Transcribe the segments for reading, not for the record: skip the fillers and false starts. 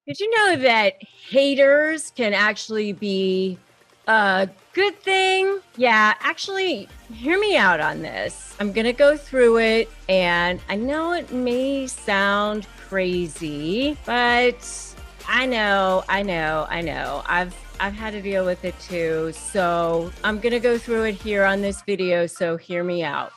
Did you know that haters can actually be a good thing? Yeah, actually, hear me out on this. I'm going to go through it, and I know it may sound crazy, but I know. I've had to deal with it too. So I'm going to go through it here on this video. So hear me out.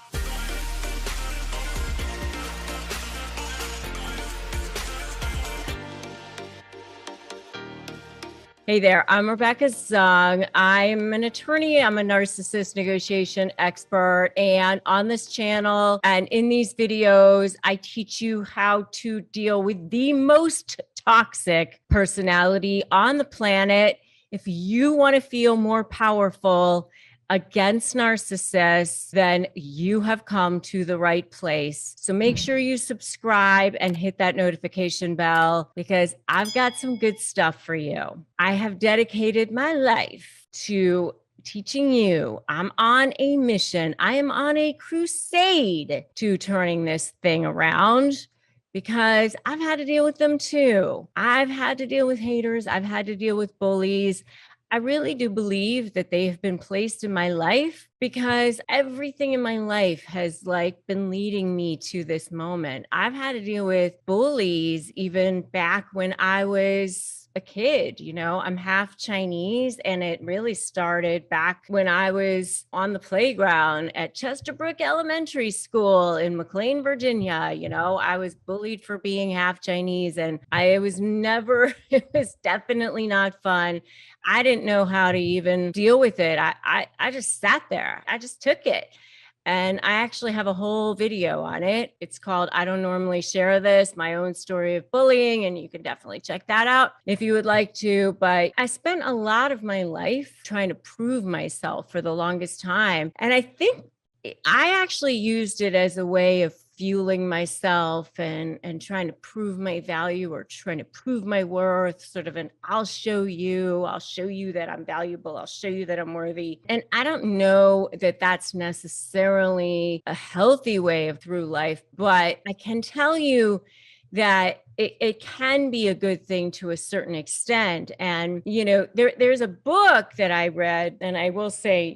Hey there, I'm Rebecca Zung. I'm an attorney. I'm a narcissist negotiation expert. And on this channel and in these videos, I teach you how to deal with the most toxic personality on the planet. If you want to feel more powerful against narcissists, then you have come to the right place. So make sure you subscribe and hit that notification bell because I've got some good stuff for you. I have dedicated my life to teaching you. I'm on a mission. I am on a crusade to turning this thing around because I've had to deal with them too. I've had to deal with haters. I've had to deal with bullies. I really do believe that they have been placed in my life because everything in my life has been leading me to this moment. I've had to deal with bullies even back when I was a kid. I'm half Chinese, and it really started back when I was on the playground at Chesterbrook Elementary School in McLean, Virginia. I was bullied for being half Chinese, and it was definitely not fun. I didn't know how to even deal with it. I just sat there. I just took it. And I actually have a whole video on it. It's called I Don't Normally Share This, My Own Story of Bullying. And you can definitely check that out if you would like to. But I spent a lot of my life trying to prove myself for the longest time. And I think I actually used it as a way of fueling myself and trying to prove my value or trying to prove my worth, sort of an I'll show you that I'm valuable, I'll show you that I'm worthy. And I don't know that that's necessarily a healthy way of through life, but I can tell you that it can be a good thing to a certain extent. And, there's a book that I read, and I will say,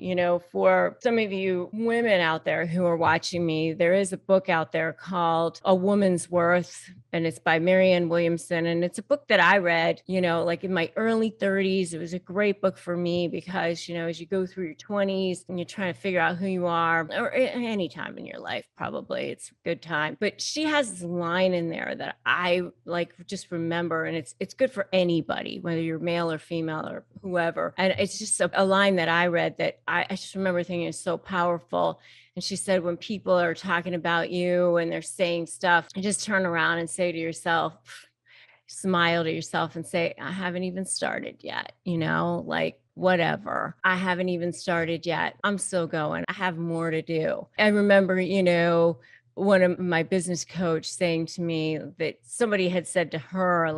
for some of you women out there who are watching me, there is a book out there called A Woman's Worth, and it's by Marianne Williamson. And it's a book that I read, in my early 30s. It was a great book for me because, as you go through your 20s and you're trying to figure out who you are, or any time in your life, probably it's a good time. But she has this line in there that I just remember, and it's good for anybody, whether you're male or female or whoever. And it's just a line that I read that I just remember thinking is so powerful. And she said, when people are talking about you and they're saying stuff, you just turn around and say to yourself, smile to yourself and say, I haven't even started yet, whatever. I haven't even started yet. I'm still going. I have more to do. I remember, one of my business coach saying to me that somebody had said to her,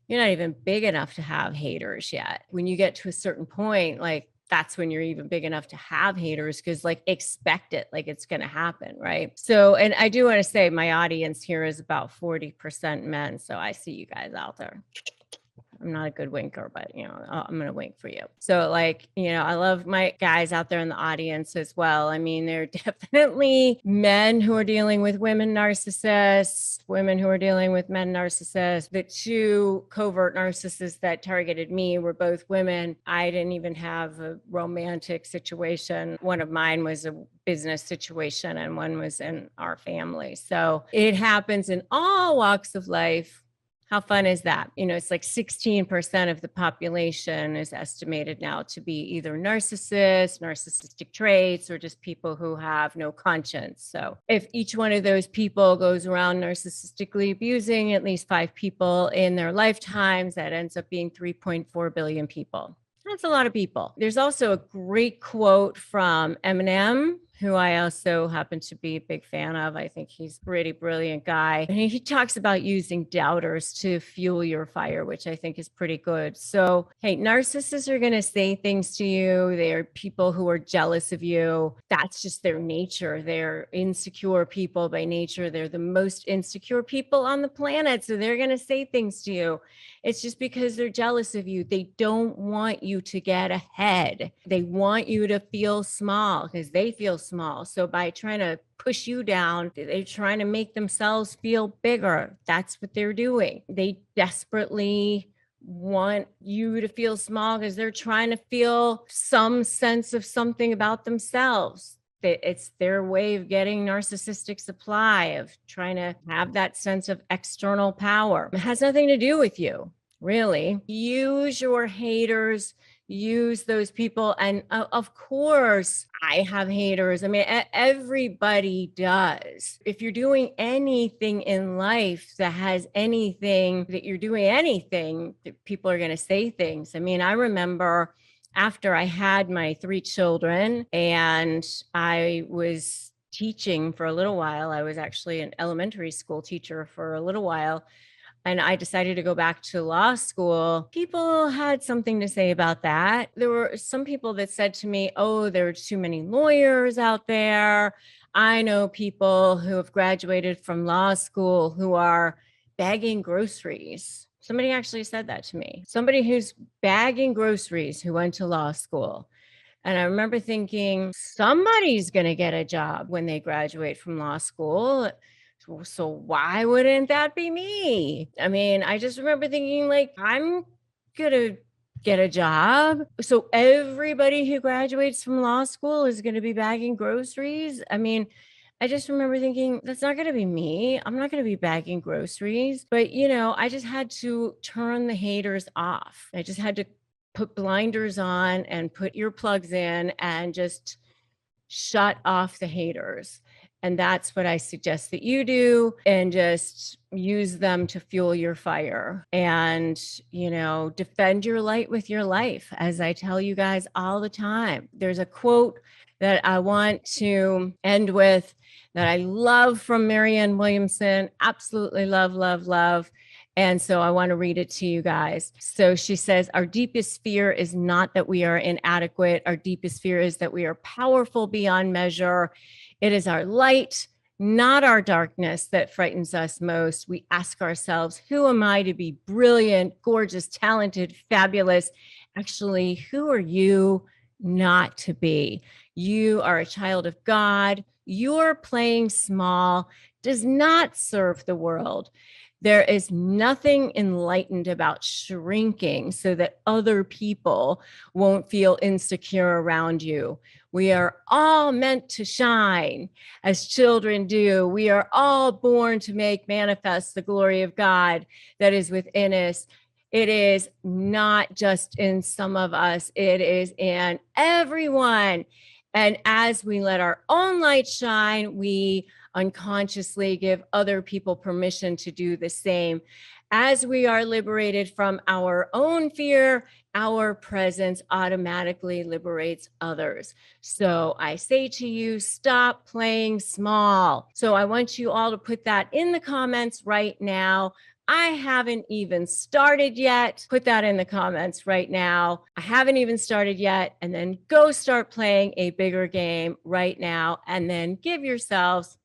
you're not even big enough to have haters yet. When you get to a certain point, that's when you're even big enough to have haters, because expect it, it's going to happen. Right. So, and I do want to say my audience here is about 40% men. So I see you guys out there. I'm not a good winker, but I'm going to wink for you. So I love my guys out there in the audience as well. I mean, there are definitely men who are dealing with women narcissists, women who are dealing with men narcissists. The two covert narcissists that targeted me were both women. I didn't even have a romantic situation. One of mine was a business situation and one was in our family. So it happens in all walks of life. How fun is that? It's 16% of the population is estimated now to be either narcissistic traits, or just people who have no conscience. So if each one of those people goes around narcissistically abusing at least 5 people in their lifetimes, that ends up being 3.4 billion people. That's a lot of people. There's also a great quote from Eminem, who I also happen to be a big fan of. I think he's a pretty brilliant guy. And he talks about using doubters to fuel your fire, which I think is pretty good. So, hey, narcissists are going to say things to you. They are people who are jealous of you. That's just their nature. They're insecure people by nature. They're the most insecure people on the planet. So they're going to say things to you. It's just because they're jealous of you. They don't want you to get ahead. They want you to feel small because they feel small. So by trying to push you down, they're trying to make themselves feel bigger. That's what they're doing. They desperately want you to feel small because they're trying to feel some sense of something about themselves. It's their way of getting narcissistic supply, of trying to have that sense of external power. It has nothing to do with you, really. Use your haters, use those people. And of course, I have haters. I mean, everybody does. If you're doing anything in life that has anything that you're doing, anything, people are going to say things. I mean, I remember after I had my 3 children and I was teaching for a little while, I was actually an elementary school teacher for a little while, and I decided to go back to law school. People had something to say about that. There were some people that said to me, oh, there are too many lawyers out there. I know people who have graduated from law school who are bagging groceries. Somebody actually said that to me. Somebody who's bagging groceries who went to law school. And I remember thinking, somebody's going to get a job when they graduate from law school. So why wouldn't that be me? I mean, I just remember thinking, like, I'm going to get a job. So everybody who graduates from law school is going to be bagging groceries. I mean, I just remember thinking, that's not going to be me. I'm not going to be bagging groceries. But, I just had to turn the haters off. I just had to put blinders on and put earplugs in and just shut off the haters. And that's what I suggest that you do, and just use them to fuel your fire and, defend your light with your life. As I tell you guys all the time, there's a quote that I want to end with that I love from Marianne Williamson. Absolutely love, love, love. And so I want to read it to you guys. So she says, our deepest fear is not that we are inadequate. Our deepest fear is that we are powerful beyond measure. It is our light, not our darkness, that frightens us most. We ask ourselves, who am I to be brilliant, gorgeous, talented, fabulous? Actually, who are you not to be? You are a child of God. Your playing small does not serve the world. There is nothing enlightened about shrinking so that other people won't feel insecure around you. We are all meant to shine as children do. We are all born to make manifest the glory of God that is within us. It is not just in some of us, it is in everyone. And as we let our own light shine, we unconsciously give other people permission to do the same. As we are liberated from our own fear, our presence automatically liberates others. So I say to you, stop playing small. So I want you all to put that in the comments right now. I haven't even started yet. Put that in the comments right now. I haven't even started yet. And then go start playing a bigger game right now. And then give yourselves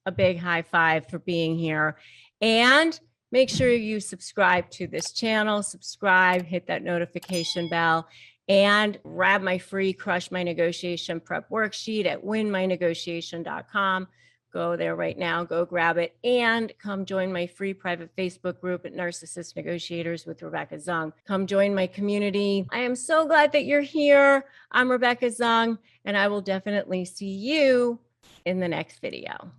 a big high five for being here. And make sure you subscribe to this channel, subscribe, hit that notification bell, and grab my free Crush My Negotiation Prep worksheet at winmynegotiation.com. Go there right now, go grab it, and come join my free private Facebook group at Narcissist Negotiators with Rebecca Zung. Come join my community. I am so glad that you're here. I'm Rebecca Zung, and I will definitely see you in the next video.